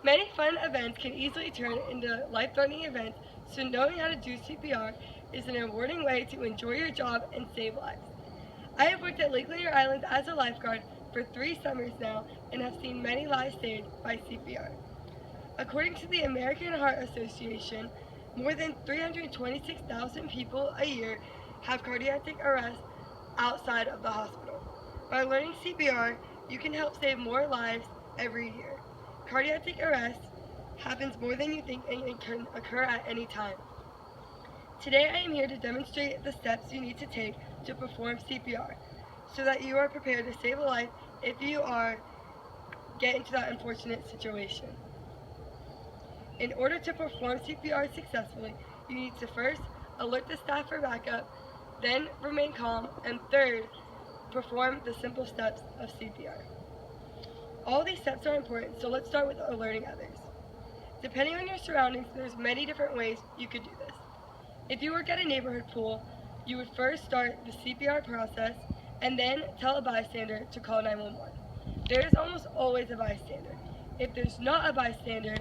Many fun events can easily turn into life-threatening events, so knowing how to do CPR is an rewarding way to enjoy your job and save lives. I have worked at Lake Lanier Island as a lifeguard for 3 summers now and have seen many lives saved by CPR. According to the American Heart Association, more than 326,000 people a year have cardiac arrest outside of the hospital. By learning CPR, you can help save more lives every year. Cardiac arrest happens more than you think and it can occur at any time. Today I am here to demonstrate the steps you need to take to perform CPR so that you are prepared to save a life if you get into that unfortunate situation. In order to perform CPR successfully, you need to first alert the staff for backup, then remain calm, and third, perform the simple steps of CPR. All these steps are important, so let's start with alerting others. Depending on your surroundings, there's many different ways you could do this. If you work at a neighborhood pool, you would first start the CPR process and then tell a bystander to call 911. There is almost always a bystander. If there's not a bystander,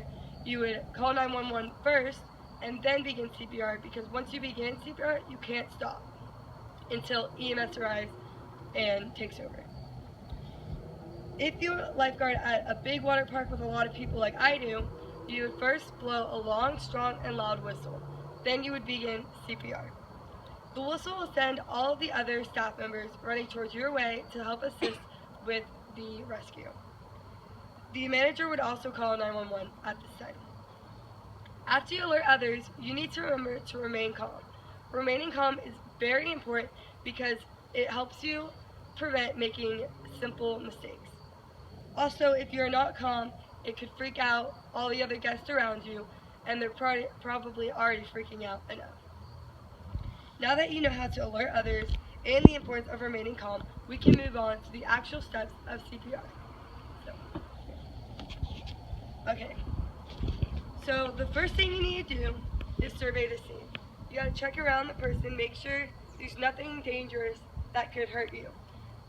you would call 911 first and then begin CPR, because once you begin CPR, you can't stop until EMS arrives and takes over. If you lifeguard at a big water park with a lot of people like I do, you would first blow a long, strong, and loud whistle. Then you would begin CPR. The whistle will send all of the other staff members running towards your way to help assist with the rescue. The manager would also call 911 at this time. After you alert others, you need to remember to remain calm. Remaining calm is very important because it helps you prevent making simple mistakes. Also, if you're not calm, it could freak out all the other guests around you, and they're probably already freaking out enough. Now that you know how to alert others and the importance of remaining calm, we can move on to the actual steps of CPR. So the first thing you need to do is survey the scene. You gotta check around the person, make sure there's nothing dangerous that could hurt you.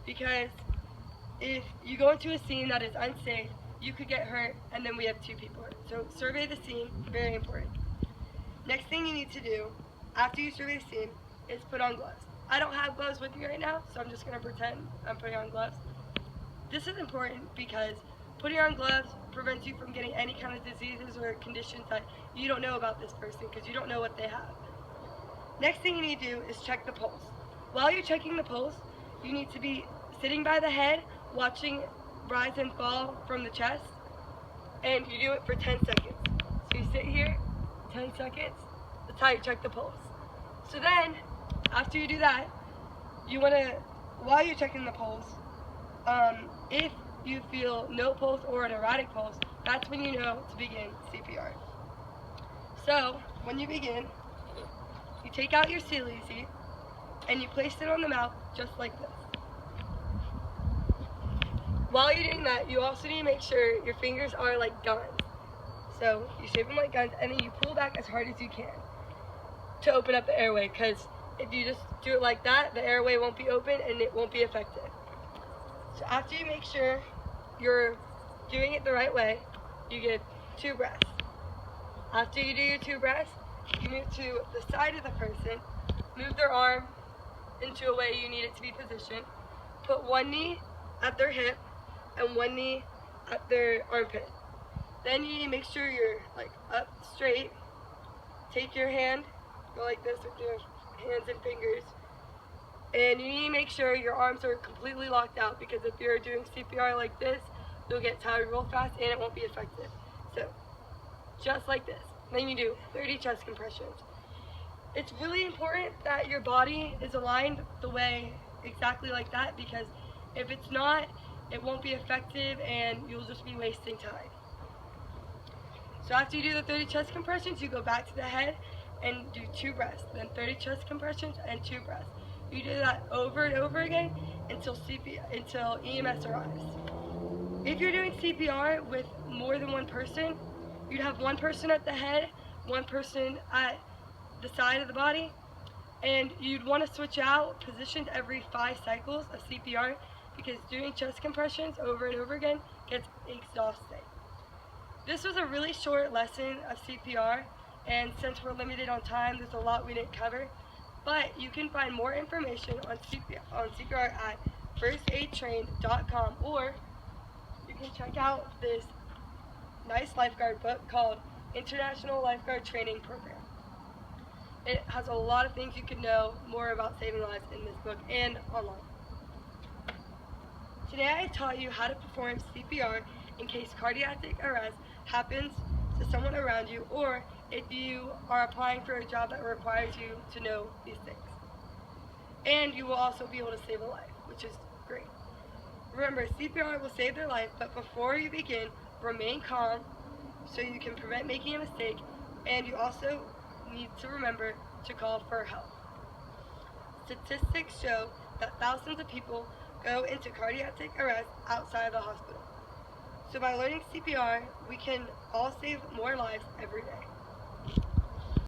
Because if you go into a scene that is unsafe, you could get hurt, and then we have 2 people hurt. So survey the scene, very important. Next thing you need to do after you survey the scene is put on gloves. I don't have gloves with me right now, so I'm just gonna pretend I'm putting on gloves. This is important because putting on gloves prevents you from getting any kind of diseases or conditions that you don't know about this person, because you don't know what they have. Next thing you need to do is check the pulse. While you're checking the pulse, you need to be sitting by the head, watching rise and fall from the chest, and you do it for 10 seconds. So you sit here, 10 seconds, that's how you check the pulse. So then, after you do that, while you're checking the pulse, if you feel no pulse or an erratic pulse, that's when you know to begin CPR. So, when you begin, you take out your Seal Easy and you place it on the mouth just like this. While you're doing that, you also need to make sure your fingers are like guns. So, you shape them like guns and then you pull back as hard as you can to open up the airway, because if you just do it like that, the airway won't be open and it won't be effective. So after you make sure you're doing it the right way, you give 2 breaths. After you do your 2 breaths, you move to the side of the person, move their arm into a way you need it to be positioned, put one knee at their hip and one knee at their armpit. Then you need to make sure you're like up straight. Take your hand, go like this with your hands and fingers. And you need to make sure your arms are completely locked out, because if you're doing CPR like this, you'll get tired real fast and it won't be effective. So, just like this. Then you do 30 chest compressions. It's really important that your body is aligned the way exactly like that, because if it's not, it won't be effective and you'll just be wasting time. So after you do the 30 chest compressions, you go back to the head and do 2 breaths, then 30 chest compressions and 2 breaths. You do that over and over again until EMS arrives. If you're doing CPR with more than one person, you'd have one person at the head, one person at the side of the body, and you'd want to switch out positions every 5 cycles of CPR, because doing chest compressions over and over again gets exhausting. This was a really short lesson of CPR, and since we're limited on time, there's a lot we didn't cover. But you can find more information on CPR at firstaidtrained.com, or you can check out this nice lifeguard book called International Lifeguard Training Program. It has a lot of things you can know more about saving lives in this book and online. Today I taught you how to perform CPR in case cardiac arrest happens to someone around you, or if you are applying for a job that requires you to know these things. And you will also be able to save a life, which is great. Remember, CPR will save their life, but before you begin, remain calm so you can prevent making a mistake, and you also need to remember to call for help. Statistics show that thousands of people go into cardiac arrest outside of the hospital. So by learning CPR, we can all save more lives every day.